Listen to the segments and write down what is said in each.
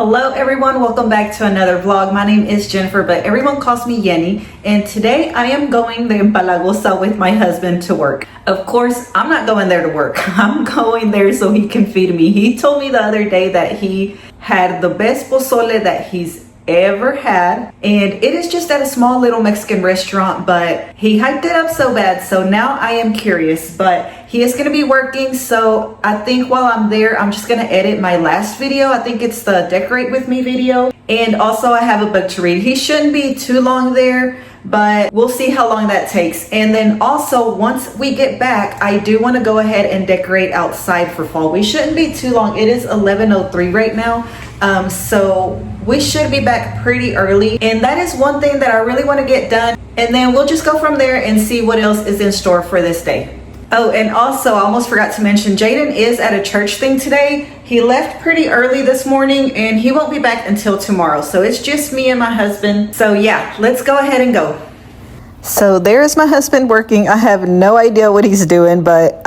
Hello everyone, welcome back to another vlog. My name is Jennifer, but everyone calls me Yenny, and today I am going to Empalagosa with my husband to work. Of course, I'm not going there to work. I'm going there so he can feed me. He told me the other day that he had the best pozole that he's ever had, and it is just at a small little Mexican restaurant, but he hyped it up so bad, so now I am curious. But he is going to be working, so I think while I'm there I'm just going to edit my last video. I think it's the decorate with me video, and also I have a book to read. He shouldn't be too long there, but we'll see how long that takes. And then also once we get back, I do want to go ahead and decorate outside for fall. We shouldn't be too long. It is 11:03 right now, so we should be back pretty early, and that is one thing that I really want to get done, and then we'll just go from there and see what else is in store for this day. Oh, and also I almost forgot to mention, Jaden is at a church thing today. He left pretty early this morning and he won't be back until tomorrow, so it's just me and my husband. So yeah, let's go ahead and go. So there's my husband working. I have no idea what he's doing, but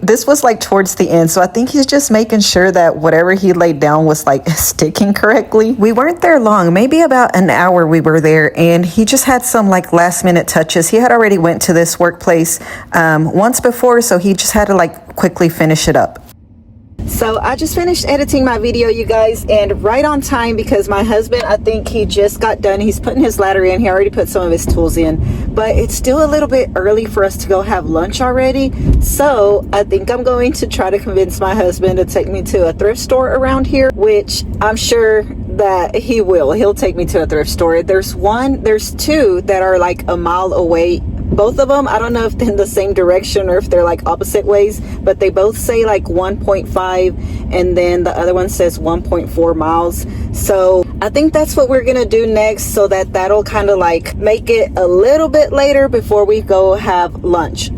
this was like towards the end, so I think he's just making sure that whatever he laid down was like sticking correctly. We weren't there long, maybe about an hour we were there, and he just had some like last minute touches. He had already went to this workplace once before, so he just had to like quickly finish it up. So I just finished editing my video, you guys, and right on time, because my husband, I think he just got done. He's putting his ladder in. He already put some of his tools in, but it's still a little bit early for us to go have lunch already. So I think I'm going to try to convince my husband to take me to a thrift store around here, which I'm sure that he will. He'll take me to a thrift store. There's two that are like a mile away. Both of them, I don't know if they're in the same direction or if they're like opposite ways, but they both say like 1.5, and then the other one says 1.4 miles. So I think that's what we're gonna do next, so that'll kind of like make it a little bit later before we go have lunch.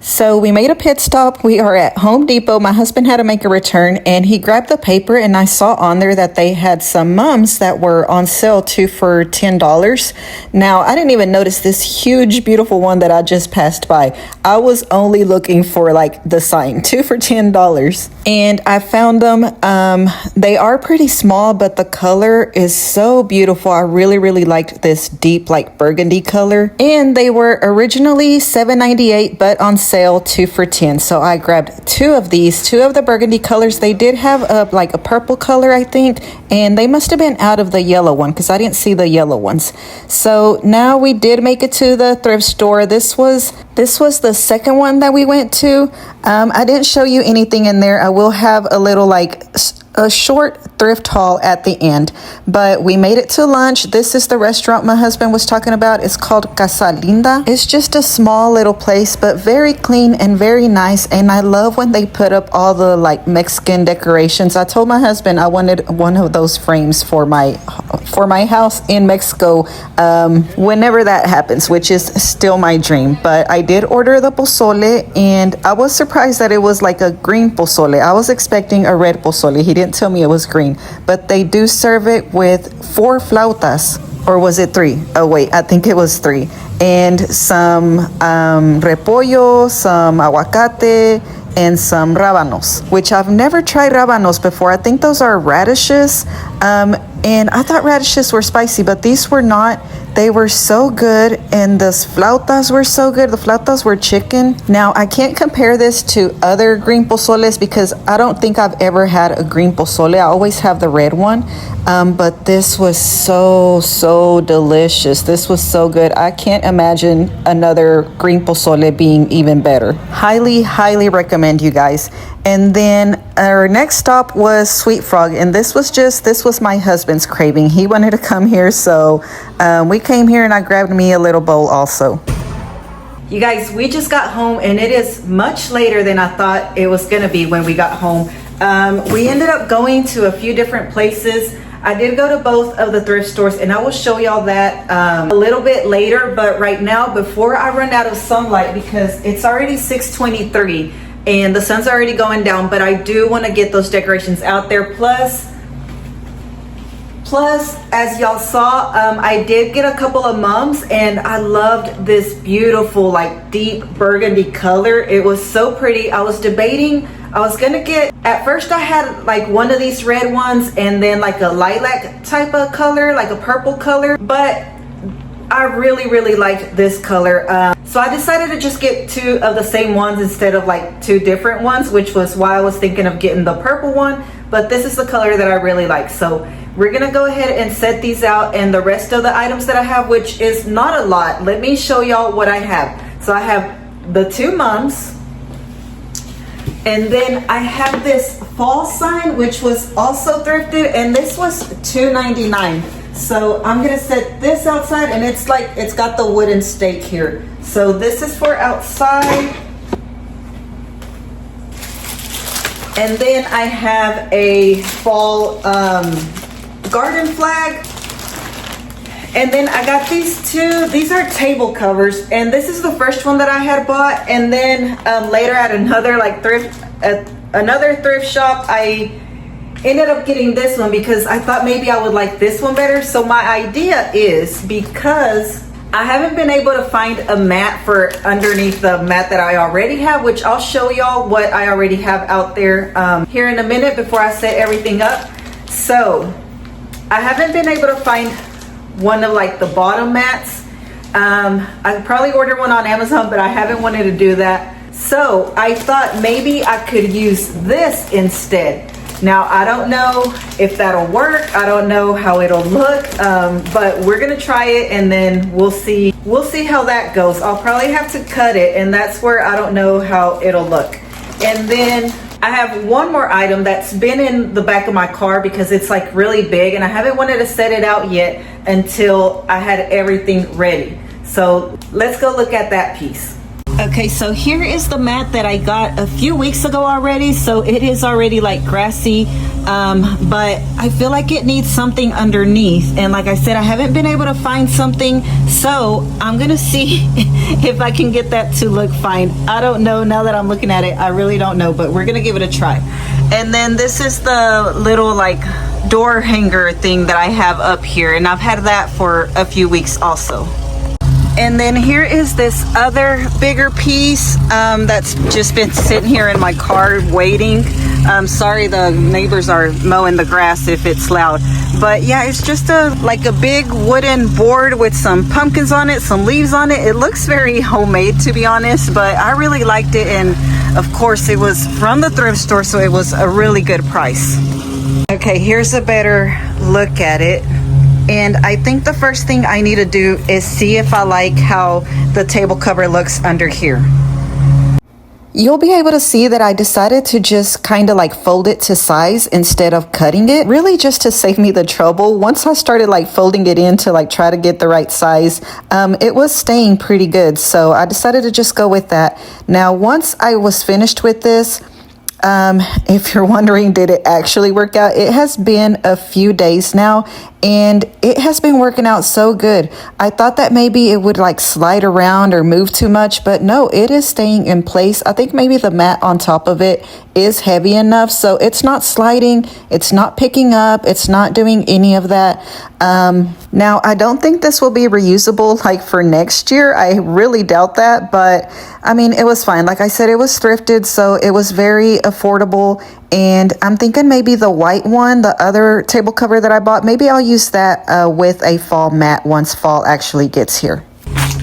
So we made a pit stop. We are at Home Depot. My husband had to make a return, and he grabbed the paper, and I saw on there that they had some mums that were on sale, 2 for $10. Now, I didn't even notice this huge, beautiful one that I just passed by. I was only looking for like the sign, 2 for $10. And I found them. They are pretty small, but the color is so beautiful. I really, really liked this deep like burgundy color. And they were originally $7.98, but on sale 2 for $10. So I grabbed 2 of these, 2 of the burgundy colors. They did have like a purple color, I think, and they must have been out of the yellow one because I didn't see the yellow ones. So now we did make it to the thrift store. This was the second one that we went to. I didn't show you anything in there. I will have a little like a short thrift haul at the end, but we made it to lunch. This is the restaurant my husband was talking about. It's called Casa Linda. It's just a small little place, but very clean and very nice, and I love when they put up all the like Mexican decorations. I told my husband I wanted one of those frames for my house in Mexico whenever that happens, which is still my dream. But I did order the pozole, and I was surprised that it was like a green pozole. I was expecting a red pozole. He didn't tell me it was green, but they do serve it with 4 flautas, or was it 3? Oh wait, I think it was 3, and some repollo, some aguacate, and some rábanos, which I've never tried rábanos before. I think those are radishes, and I thought radishes were spicy, but these were not. They were so good, and the flautas were so good. The flautas were chicken. Now, I can't compare this to other green pozoles because I don't think I've ever had a green pozole. I always have the red one, but this was so delicious. This was so good. I can't imagine another green pozole being even better. Highly recommend, you guys. And then our next stop was Sweet Frog, and this was my husband's craving. He wanted to come here, so we came here, and I grabbed me a little bowl also. You guys, we just got home, and it is much later than I thought it was gonna be when we got home. We ended up going to a few different places. I did go to both of the thrift stores, and I will show y'all that a little bit later. But right now, before I run out of sunlight, because it's already 6:23 and the sun's already going down, but I do want to get those decorations out there. Plus, as y'all saw, I did get a couple of mums, and I loved this beautiful like deep burgundy color. It was so pretty. I was debating I was gonna get, at first I had like one of these red ones and then like a lilac type of color, like a purple color, but I really liked this color. So I decided to just get two of the same ones instead of like two different ones, which was why I was thinking of getting the purple one, but this is the color that I really like. So we're gonna go ahead and set these out, and the rest of the items that I have, which is not a lot, let me show y'all what I have. So I have the two mums, and then I have this fall sign, which was also thrifted, and this was $2.99. So I'm gonna set this outside, and it's like, it's got the wooden stake here. So this is for outside. And then I have a fall garden flag. And then I got these two, these are table covers, and this is the first one that I had bought. And then later at another thrift shop, I ended up getting this one because I thought maybe I would like this one better. So my idea is, because I haven't been able to find a mat for underneath the mat that I already have, which I'll show y'all what I already have out there here in a minute before I set everything up. So I haven't been able to find one of like the bottom mats. I probably ordered one on Amazon, but I haven't wanted to do that. So I thought maybe I could use this instead. Now, I don't know if that'll work. I don't know how it'll look, but we're gonna try it, and then we'll see how that goes. I'll probably have to cut it, and that's where I don't know how it'll look. And then I have one more item that's been in the back of my car because it's like really big, and I haven't wanted to set it out yet until I had everything ready. So let's go look at that piece. Okay, so here is the mat that I got a few weeks ago already. So it is already like grassy, but I feel like it needs something underneath. And like I said, I haven't been able to find something. So I'm gonna see if I can get that to look fine. I don't know, now that I'm looking at it, I really don't know, but we're gonna give it a try. And then this is the little like door hanger thing that I have up here, and I've had that for a few weeks also. And then here is this other bigger piece that's just been sitting here in my car waiting. Sorry, the neighbors are mowing the grass if it's loud. But yeah, it's just like a big wooden board with some pumpkins on it, some leaves on it. It looks very homemade, to be honest, but I really liked it. And of course, it was from the thrift store, so it was a really good price. Okay, here's a better look at it. And I think the first thing I need to do is see if I like how the table cover looks under here. You'll be able to see that I decided to just kind of like fold it to size instead of cutting it, really just to save me the trouble. Once I started like folding it in to like try to get the right size, it was staying pretty good. So I decided to just go with that. Now, once I was finished with this, if you're wondering, did it actually work out? It has been a few days now, and it has been working out so good. I thought that maybe it would like slide around or move too much, but no, it is staying in place. I think maybe the mat on top of it is heavy enough, so it's not sliding, it's not picking up, it's not doing any of that. Now, I don't think this will be reusable like for next year. I really doubt that, but I mean, it was fine. Like I said, it was thrifted, so it was very affordable. And I'm thinking maybe the white one, the other table cover that I bought, maybe I'll use that with a fall mat once fall actually gets here.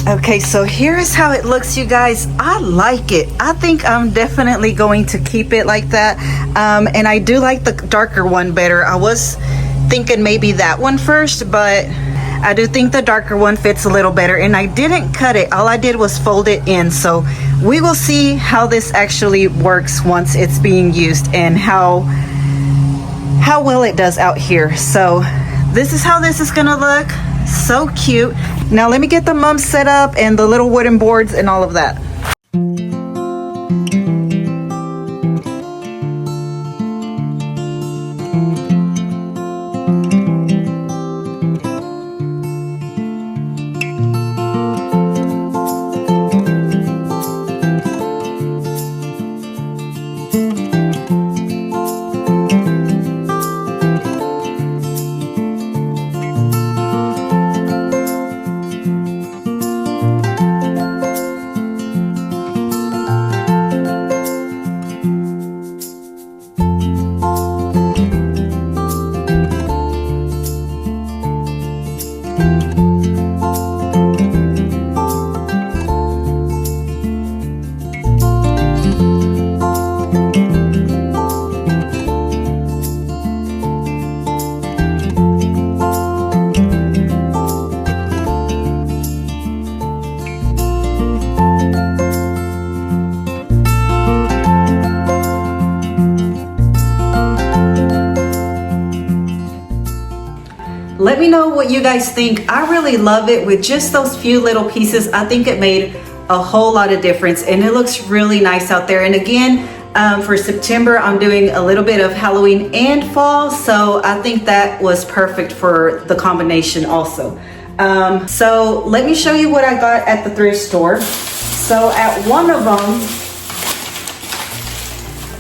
Okay, so here is how it looks, you guys. I like it. I think I'm definitely going to keep it like that. And I do like the darker one better. I was thinking maybe that one first, but I do think the darker one fits a little better, and I didn't cut it. All I did was fold it in. So we will see how this actually works once it's being used and how well it does out here. So this is how this is gonna look. So cute. Now let me get the mums set up and the little wooden boards and all of that. Let me know what you guys think. I really love it with just those few little pieces. I think it made a whole lot of difference and it looks really nice out there. And again, for September, I'm doing a little bit of Halloween and fall, so I think that was perfect for the combination also. So let me show you what I got at the thrift store. So at one of them,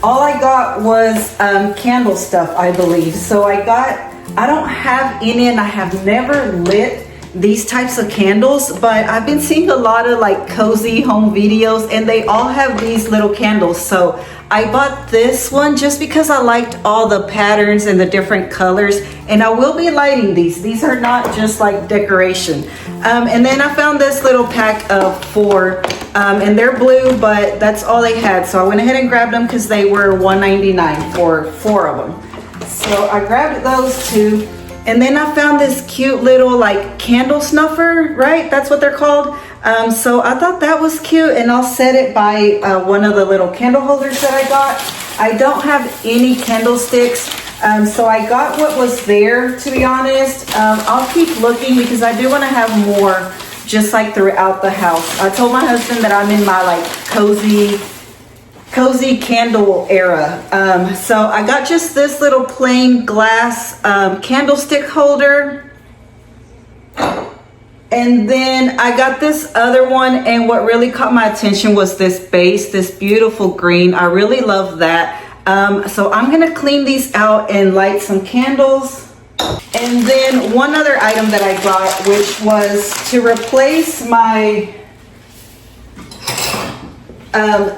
all I got was candle stuff, I believe. So I don't have any, and I have never lit these types of candles, but I've been seeing a lot of like cozy home videos and they all have these little candles. So I bought this one just because I liked all the patterns and the different colors, and I will be lighting these. These are not just like decoration. And then I found this little pack of 4, and they're blue, but that's all they had. So I went ahead and grabbed them because they were $1.99 for 4 of them. So I grabbed those 2. And then I found this cute little like candle snuffer, right? That's what they're called. So I thought that was cute, and I'll set it by one of the little candle holders that I got. I don't have any candlesticks, so I got what was there, to be honest. I'll keep looking because I do want to have more just like throughout the house. I told my husband that I'm in my like cozy candle era. So I got just this little plain glass candlestick holder. And then I got this other one, and what really caught my attention was this base, this beautiful green. I really love that. So I'm gonna clean these out and light some candles. And then one other item that I got, which was to replace my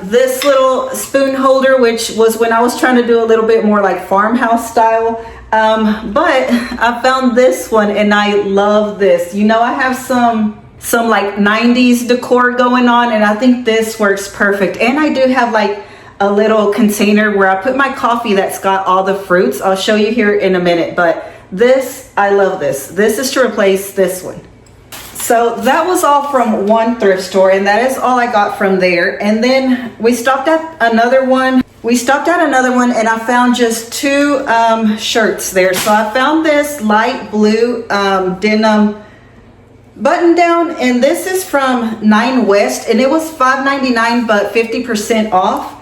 this little spoon holder, which was when I was trying to do a little bit more like farmhouse style. But I found this one and I love this. You know, I have some like 90s decor going on, and I think this works perfect. And I do have like a little container where I put my coffee that's got all the fruits. I'll show you here in a minute, but this, I love this. This is to replace this one. So that was all from one thrift store, and that is all I got from there. And then we stopped at another one. And I found just 2 shirts there. So I found this light blue denim button down, and this is from 9 West, and it was $5.99 but 50% off.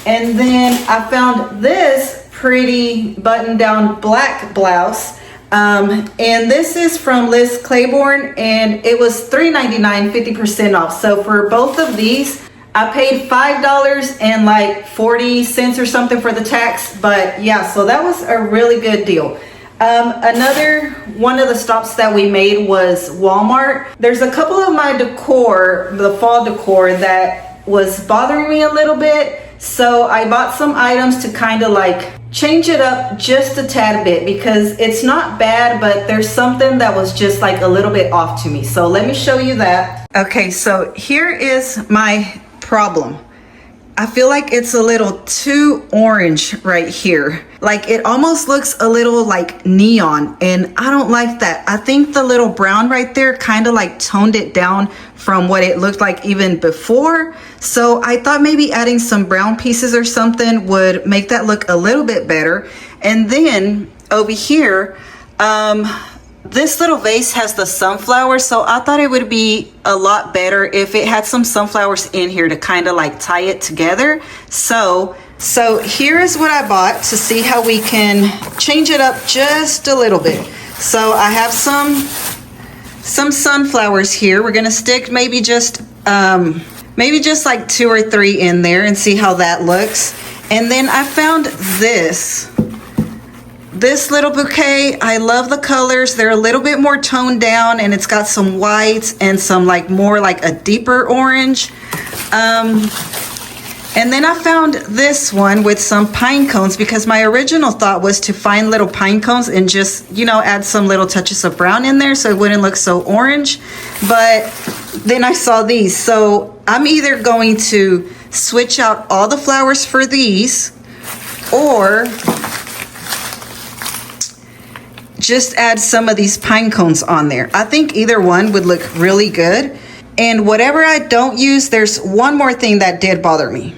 And then I found this pretty button down black blouse. And this is from Liz Claiborne, and it was $3.99, 50% off. So for both of these, I paid $5 and like 40 cents or something for the tax. But yeah, so that was a really good deal. Another one of the stops that we made was Walmart. There's a couple of my decor, the fall decor, that was bothering me a little bit. So I bought some items to kind of like change it up just a tad bit, because it's not bad, but there's something that was just like a little bit off to me. So let me show you that. Okay, so here is my problem. I feel like it's a little too orange right here. Like it almost looks a little like neon, and I don't like that. I think the little brown right there kind of like toned it down from what it looked like even before. So I thought maybe adding some brown pieces or something would make that look a little bit better. And then over here, this little vase has the sunflowers, so I thought it would be a lot better if it had some sunflowers in here to kind of like tie it together. So here is what I bought to see how we can change it up just a little bit. So I have some sunflowers here. We're gonna stick maybe just like 2 or 3 in there and see how that looks. And then I found this little bouquet. I love the colors. They're a little bit more toned down, and it's got some whites and some like more like a deeper orange. And then I found this one with some pine cones, because my original thought was to find little pine cones and just, you know, add some little touches of brown in there so it wouldn't look so orange. But then I saw these. So I'm either going to switch out all the flowers for these, or just add some of these pine cones on there. I think either one would look really good. And whatever I don't use, there's one more thing that did bother me.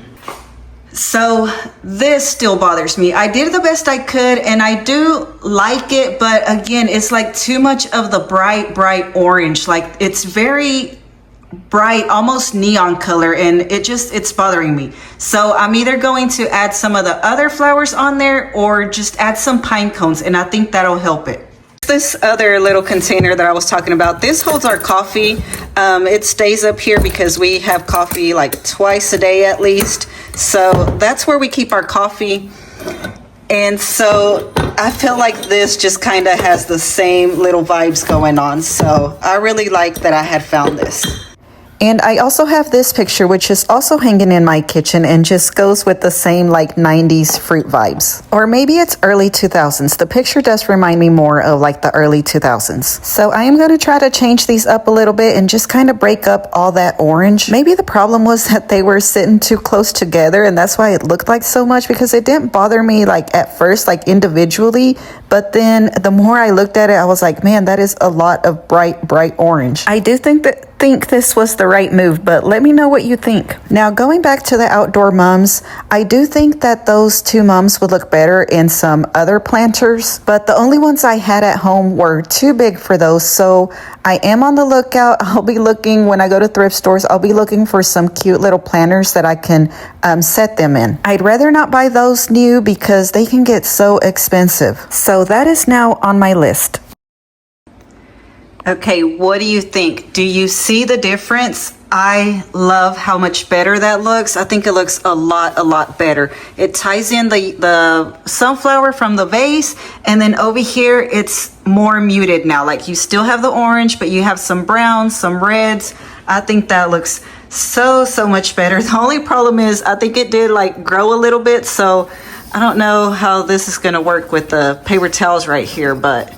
So this still bothers me. I did the best I could and I do like it, but again, it's like too much of the bright orange. Like it's very bright, almost neon color, and it's bothering me. So I'm either going to add some of the other flowers on there or just add some pine cones, and I think that'll help it. This other little container that I was talking about, this holds our coffee. It stays up here because we have coffee like twice a day at least. So that's where we keep our coffee. And so I feel like this just kind of has the same little vibes going on. So I really like that I had found this. And I also have this picture, which is also hanging in my kitchen and just goes with the same like 90s fruit vibes. Or maybe it's early 2000s. The picture does remind me more of like the early 2000s. So I am going to try to change these up a little bit and just kind of break up all that orange. Maybe the problem was that they were sitting too close together and that's why it looked like so much, because it didn't bother me like at first, like individually. But then the more I looked at it, I was like, man, that is a lot of bright orange. I do think this was the right move, but let me know what you think. Now going back to the outdoor mums, I do think that those two mums would look better in some other planters, but the only ones I had at home were too big for those. So I am on the lookout. I'll be looking when I go to thrift stores. I'll be looking for some cute little planters that I can set them in. I'd rather not buy those new because they can get so expensive. So that is now on my list. Okay, what do you think? Do you see the difference? I love how much better that looks. I think it looks a lot better. It ties in the sunflower from the vase, and then over here it's more muted now. Like you still have the orange, but you have some browns, some reds. I think that looks so much better. The only problem is I think it did like grow a little bit, so I don't know how this is gonna work with the paper towels right here, but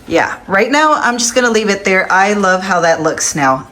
yeah, right now I'm just gonna leave it there. I love how that looks now.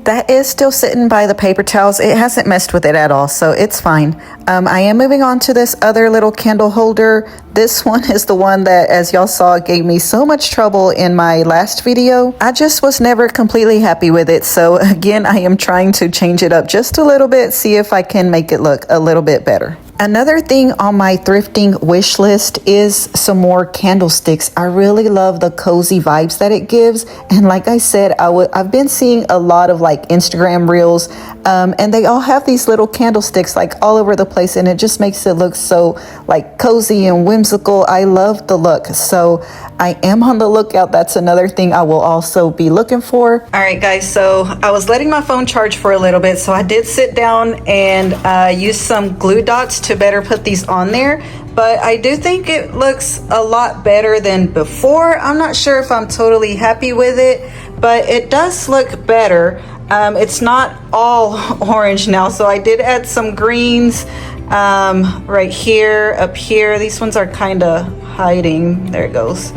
That is still sitting by the paper towels. It hasn't messed with it at all, so it's fine. I am moving on to this other little candle holder. This one is the one that, as y'all saw, gave me so much trouble in my last video. I just was never completely happy with it. So again, I am trying to change it up just a little bit, see if I can make it look a little bit better. Another thing on my thrifting wish list is some more candlesticks. I really love the cozy vibes that it gives. And like I said, I've been seeing a lot of like Instagram reels and they all have these little candlesticks like all over the place, and it just makes it look so like cozy and whimsical. I love the look. So I am on the lookout. That's another thing I will also be looking for. All right, guys, so I was letting my phone charge for a little bit. So I did sit down and use some glue dots to better put these on there, but I do think it looks a lot better than before. I'm not sure if I'm totally happy with it, but it does look better. It's not all orange now, so I did add some greens right here, up here. These ones are kind of hiding. There it goes.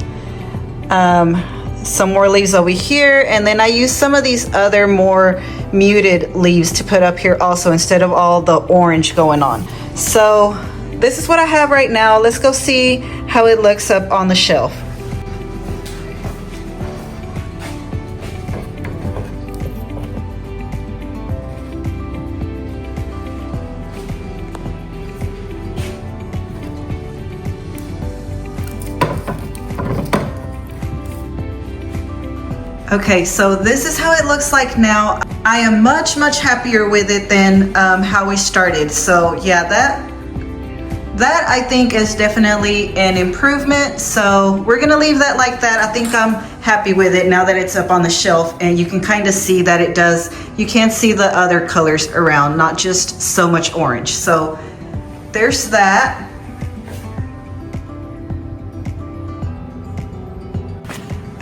Some more leaves over here, and then I used some of these other more muted leaves to put up here also, instead of all the orange going on. So this is what I have right now. Let's go see how it looks up on the shelf. Okay, so this is how it looks like now. I am much happier with it than how we started. So yeah, that I think is definitely an improvement. So we're gonna leave that like that. I think I'm happy with it now that it's up on the shelf, and you can kind of see that it does, you can see the other colors around, not just so much orange. So there's that.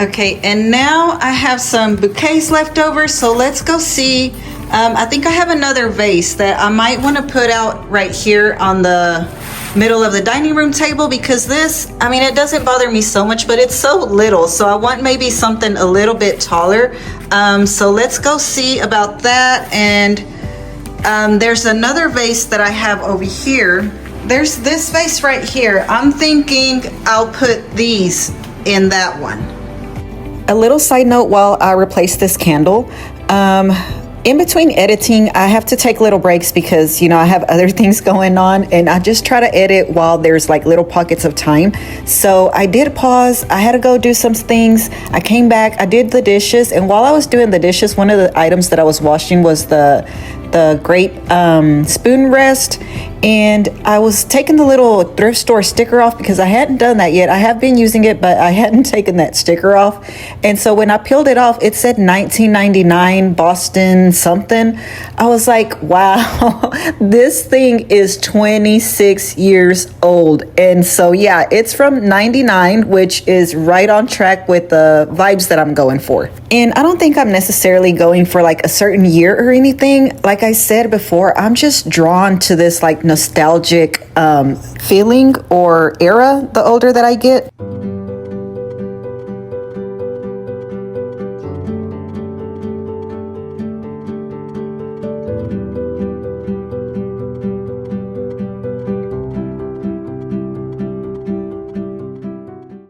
Okay, and now I have some bouquets left over, so let's go see. I think I have another vase that I might want to put out right here on the middle of the dining room table, because this, I mean, it doesn't bother me so much, but it's so little, so I want maybe something a little bit taller. So let's go see about that. And there's another vase that I have over here. There's this vase right here. I'm thinking I'll put these in that one. A little side note while I replace this candle. In between editing, I have to take little breaks because, I have other things going on, and I just try to edit while there's like little pockets of time. So I did pause. I had to go do some things. I came back, I did the dishes, and while I was doing the dishes, one of the items that I was washing was the great spoon rest, and I was taking the little thrift store sticker off because I hadn't done that yet. I have been using it, but I hadn't taken that sticker off. And so when I peeled it off, it said 1999 Boston something. I was like, wow, this thing is 26 years old. And so yeah, it's from 99, which is right on track with the vibes that I'm going for. And I don't think I'm necessarily going for like a certain year or anything. Like I said before, I'm just drawn to this like nostalgic feeling or era the older that I get.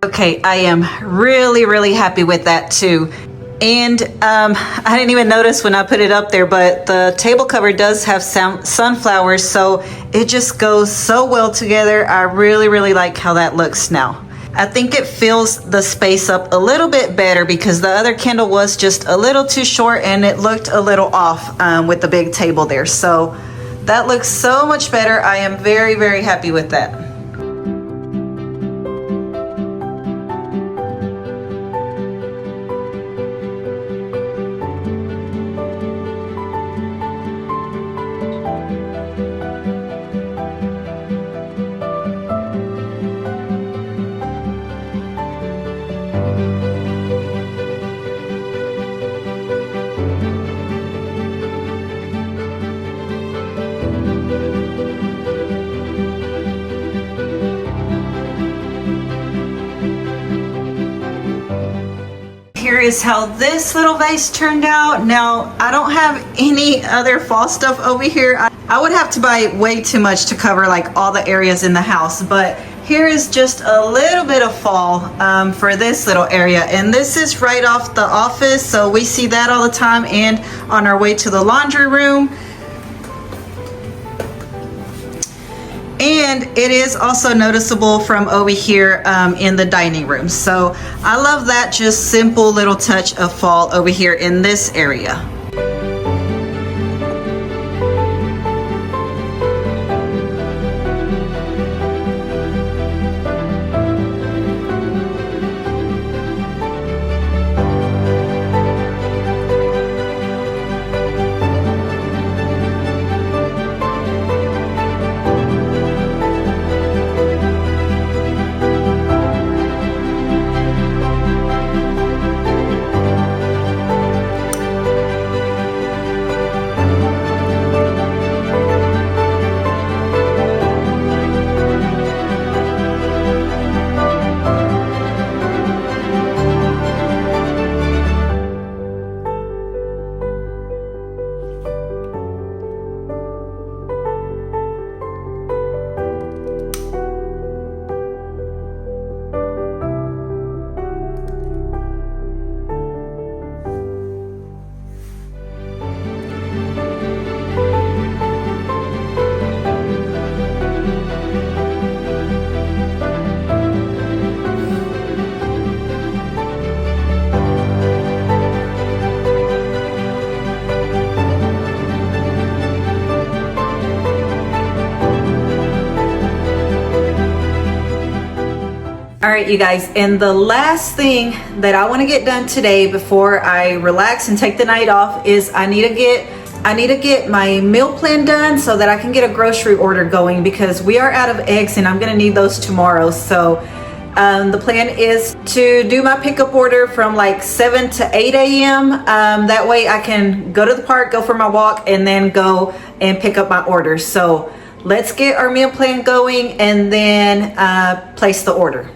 Okay, I am really happy with that too. And I didn't even notice when I put it up there, but the table cover does have sunflowers, so it just goes so well together. I really like how that looks now. I think it fills the space up a little bit better because the other candle was just a little too short and it looked a little off with the big table there. So that looks so much better. I am very happy with that. Here is how this little vase turned out. Now, I don't have any other fall stuff over here. I would have to buy way too much to cover like all the areas in the house, but here is just a little bit of fall for this little area. And this is right off the office, so we see that all the time, and on our way to the laundry room. And it is also noticeable from over here in the dining room. So I love that just simple little touch of fall over here in this area. All right, you guys, and the last thing that I want to get done today before I relax and take the night off is I need to get my meal plan done so that I can get a grocery order going, because we are out of eggs and I'm gonna need those tomorrow. So the plan is to do my pickup order from like 7 to 8 a.m. That way I can go to the park, go for my walk, and then go and pick up my orders. So let's get our meal plan going and then place the order.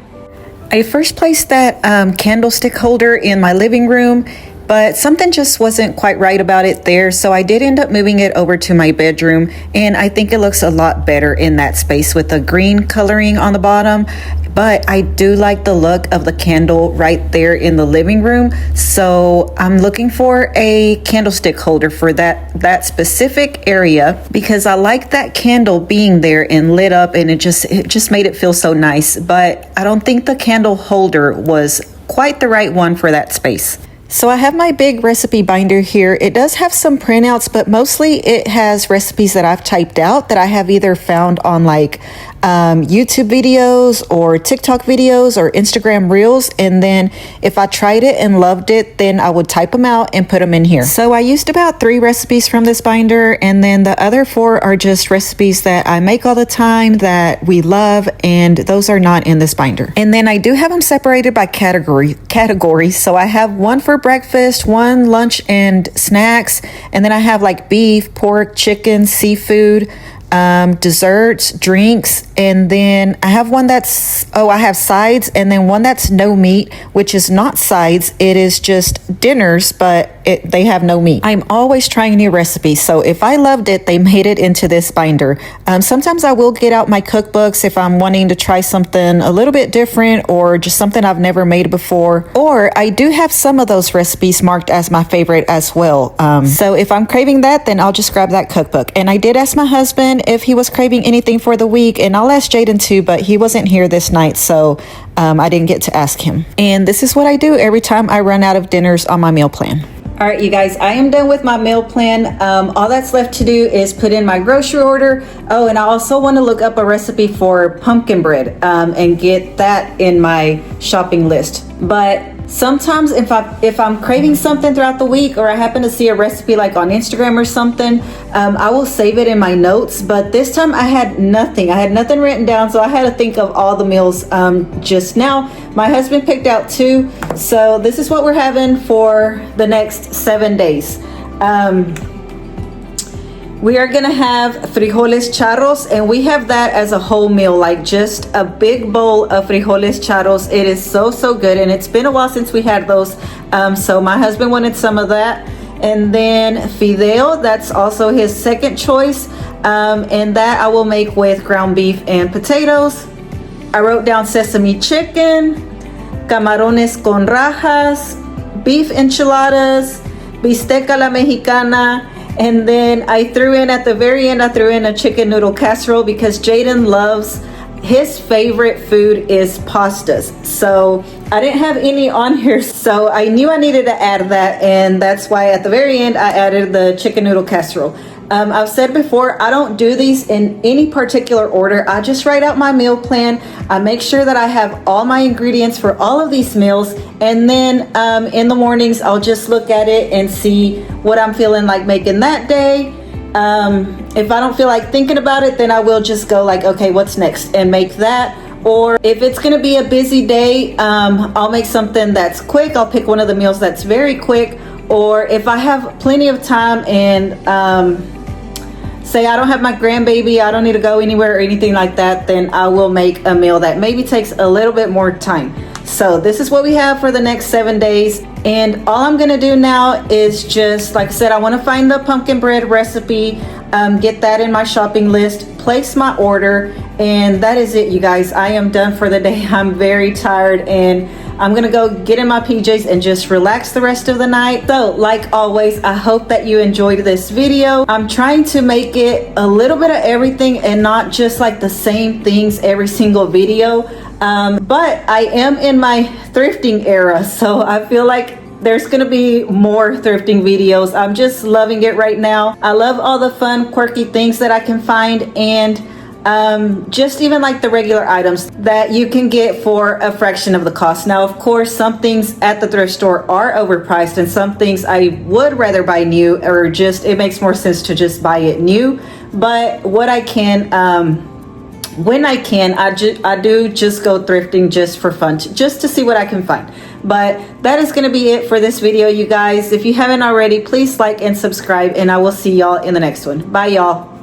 I first placed that candlestick holder in my living room, but something just wasn't quite right about it there. So I did end up moving it over to my bedroom, and I think it looks a lot better in that space with the green coloring on the bottom. But I do like the look of the candle right there in the living room. So I'm looking for a candlestick holder for that specific area, because I like that candle being there and lit up, and it just made it feel so nice. But I don't think the candle holder was quite the right one for that space. So I have my big recipe binder here. It does have some printouts, but mostly it has recipes that I've typed out that I have either found on like YouTube videos or TikTok videos or Instagram reels. And then if I tried it and loved it, then I would type them out and put them in here. So I used about 3 recipes from this binder, and then the other 4 are just recipes that I make all the time that we love, and those are not in this binder. And then I do have them separated by categories. So I have one for breakfast, one lunch and snacks, and then I have like beef, pork, chicken, seafood, desserts, drinks, and then I have one that's, I have sides, and then one that's no meat, which is not sides, it is just dinners, but they have no meat. I'm always trying new recipes, so if I loved it, they made it into this binder. Sometimes I will get out my cookbooks if I'm wanting to try something a little bit different or just something I've never made before, or I do have some of those recipes marked as my favorite as well. So if I'm craving that, then I'll just grab that cookbook. And I did ask my husband if he was craving anything for the week, and I'll ask Jaden too, but he wasn't here this night, so I didn't get to ask him. And this is what I do every time I run out of dinners on my meal plan. All right, you guys, I am done with my meal plan. All that's left to do is put in my grocery order. Oh, and I also want to look up a recipe for pumpkin bread and get that in my shopping list. But sometimes if I'm craving something throughout the week, or I happen to see a recipe like on Instagram or something, I will save it in my notes. But this time I had nothing. I had nothing written down, so I had to think of all the meals just now. My husband picked out 2, so this is what we're having for the next 7 days. We are gonna have frijoles charros, and we have that as a whole meal, like just a big bowl of frijoles charros. It is so good, and it's been a while since we had those, so my husband wanted some of that. And then fideo, that's also his second choice, and that I will make with ground beef and potatoes. I wrote down sesame chicken, camarones con rajas, beef enchiladas, bistec a la mexicana, and then I threw in at the very end, I threw in a chicken noodle casserole because Jaden loves, his favorite food is pastas. So I didn't have any on here, so I knew I needed to add that, and that's why at the very end I added the chicken noodle casserole. I've said before, I don't do these in any particular order. I just write out my meal plan. I make sure that I have all my ingredients for all of these meals, and then in the mornings I'll just look at it and see what I'm feeling like making that day. If I don't feel like thinking about it, then I will just go like, okay, what's next, and make that. Or if it's gonna be a busy day, I'll make something that's quick. I'll pick one of the meals that's very quick. Or if I have plenty of time and say I don't have my grandbaby, I don't need to go anywhere or anything like that, then I will make a meal that maybe takes a little bit more time. So this is what we have for the next 7 days. And all I'm gonna do now is just, like I said, I wanna find the pumpkin bread recipe, get that in my shopping list, place my order, and that is it, you guys. I am done for the day. I'm very tired, and I'm gonna go get in my PJs and just relax the rest of the night. So like always, I hope that you enjoyed this video. I'm trying to make it a little bit of everything and not just like the same things every single video. But I am in my thrifting era, so I feel like there's gonna be more thrifting videos. I'm just loving it right now. I love all the fun, quirky things that I can find, and just even like the regular items that you can get for a fraction of the cost. Now, of course, some things at the thrift store are overpriced, and some things I would rather buy new, or just it makes more sense to just buy it new. But what I can, when I can, I do just go thrifting just for fun, just to see what I can find. But that is going to be it for this video, you guys. If you haven't already, please like and subscribe, and I will see y'all in the next one. Bye, y'all.